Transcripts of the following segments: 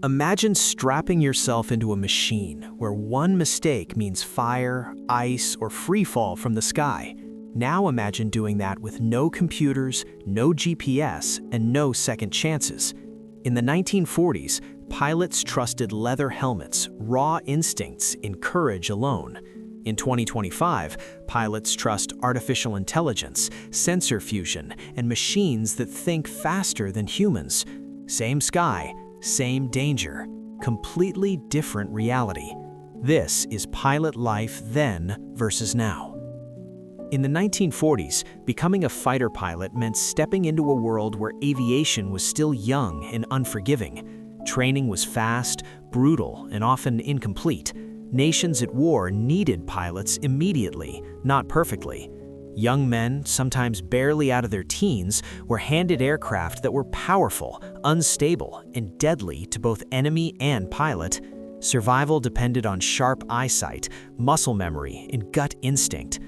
Imagine strapping yourself into a machine where one mistake means fire, ice, or free fall from the sky. Now imagine doing that with no computers, no GPS, and no second chances. In the 1940s, pilots trusted leather helmets, raw instincts, and courage alone. In 2025, pilots trust artificial intelligence, sensor fusion, and machines that think faster than humans. Same sky, same danger, completely different reality. This is pilot life then versus now. In the 1940s, becoming a fighter pilot meant stepping into a world where aviation was still young and unforgiving. Training was fast, brutal, and often incomplete. Nations at war needed pilots immediately, not perfectly. Young men, sometimes barely out of their teens, were handed aircraft that were powerful, unstable, and deadly to both enemy and pilot. Survival depended on sharp eyesight, muscle memory, and gut instinct.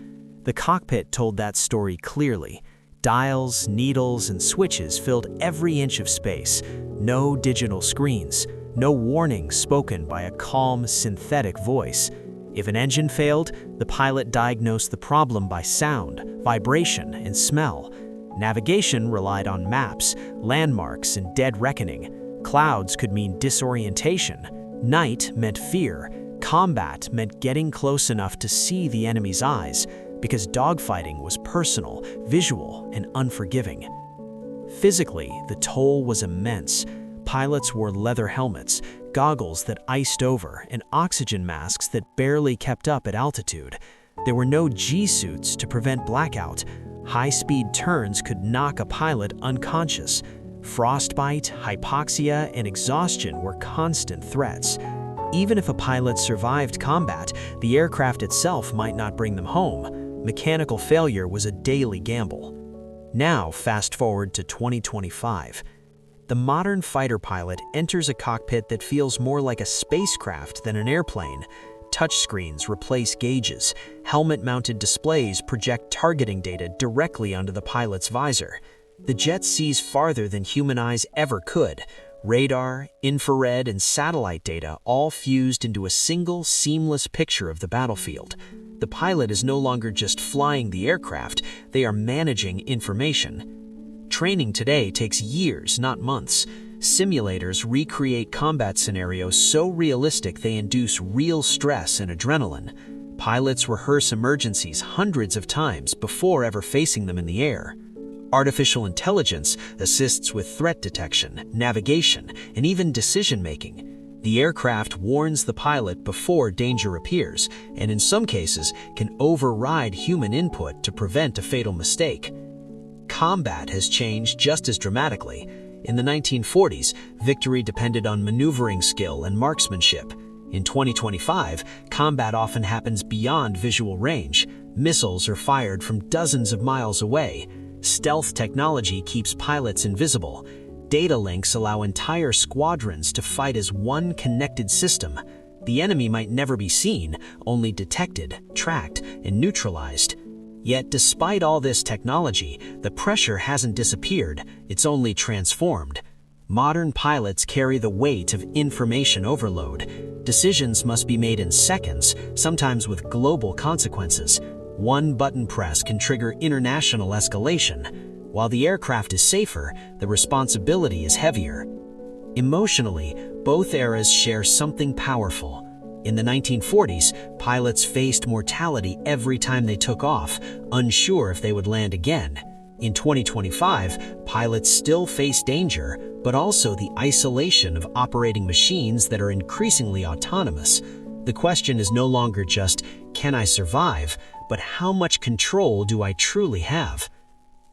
The cockpit told that story clearly. Dials, needles, and switches filled every inch of space. No digital screens, no warnings spoken by a calm, synthetic voice. If an engine failed, the pilot diagnosed the problem by sound, vibration, and smell. Navigation relied on maps, landmarks, and dead reckoning. Clouds could mean disorientation. Night meant fear. Combat meant getting close enough to see the enemy's eyes, because dogfighting was personal, visual, and unforgiving. Physically, the toll was immense. Pilots wore leather helmets, goggles that iced over, and oxygen masks that barely kept up at altitude. There were no G-suits to prevent blackout. High-speed turns could knock a pilot unconscious. Frostbite, hypoxia, and exhaustion were constant threats. Even if a pilot survived combat, the aircraft itself might not bring them home. Mechanical failure was a daily gamble. Now, fast forward to 2025. The modern fighter pilot enters a cockpit that feels more like a spacecraft than an airplane. Touchscreens replace gauges. Helmet-mounted displays project targeting data directly onto the pilot's visor. The jet sees farther than human eyes ever could. Radar, infrared, and satellite data all fused into a single, seamless picture of the battlefield. The pilot is no longer just flying the aircraft, they are managing information. Training today takes years, not months. Simulators recreate combat scenarios so realistic they induce real stress and adrenaline. Pilots rehearse emergencies hundreds of times before ever facing them in the air. Artificial intelligence assists with threat detection, navigation, and even decision-making. The aircraft warns the pilot before danger appears, and in some cases can override human input to prevent a fatal mistake. Combat has changed just as dramatically. In the 1940s, victory depended on maneuvering skill and marksmanship. In 2025, combat often happens beyond visual range. Missiles are fired from dozens of miles away. Stealth technology keeps pilots invisible. Data links allow entire squadrons to fight as one connected system. The enemy might never be seen, only detected, tracked, and neutralized. Yet despite all this technology, the pressure hasn't disappeared, it's only transformed. Modern pilots carry the weight of information overload. Decisions must be made in seconds, sometimes with global consequences. One button press can trigger international escalation. While the aircraft is safer, the responsibility is heavier. Emotionally, both eras share something powerful. In the 1940s, pilots faced mortality every time they took off, unsure if they would land again. In 2025, pilots still face danger, but also the isolation of operating machines that are increasingly autonomous. The question is no longer just, can I survive, but how much control do I truly have?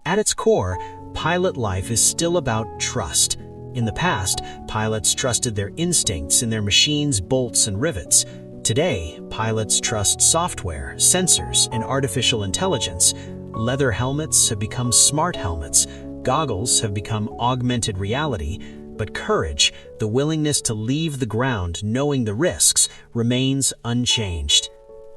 At its core, pilot life is still about trust. In the past, pilots trusted their instincts in their machines' bolts and rivets. Today, pilots trust software, sensors, and artificial intelligence. Leather helmets have become smart helmets. Goggles have become augmented reality. But courage, the willingness to leave the ground knowing the risks, remains unchanged.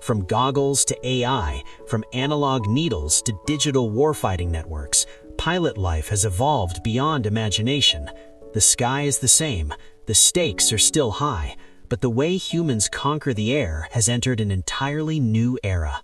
From goggles to AI, from analog needles to digital warfighting networks, pilot life has evolved beyond imagination. The sky is the same, The stakes are still high, but the way humans conquer the air has entered an entirely new era.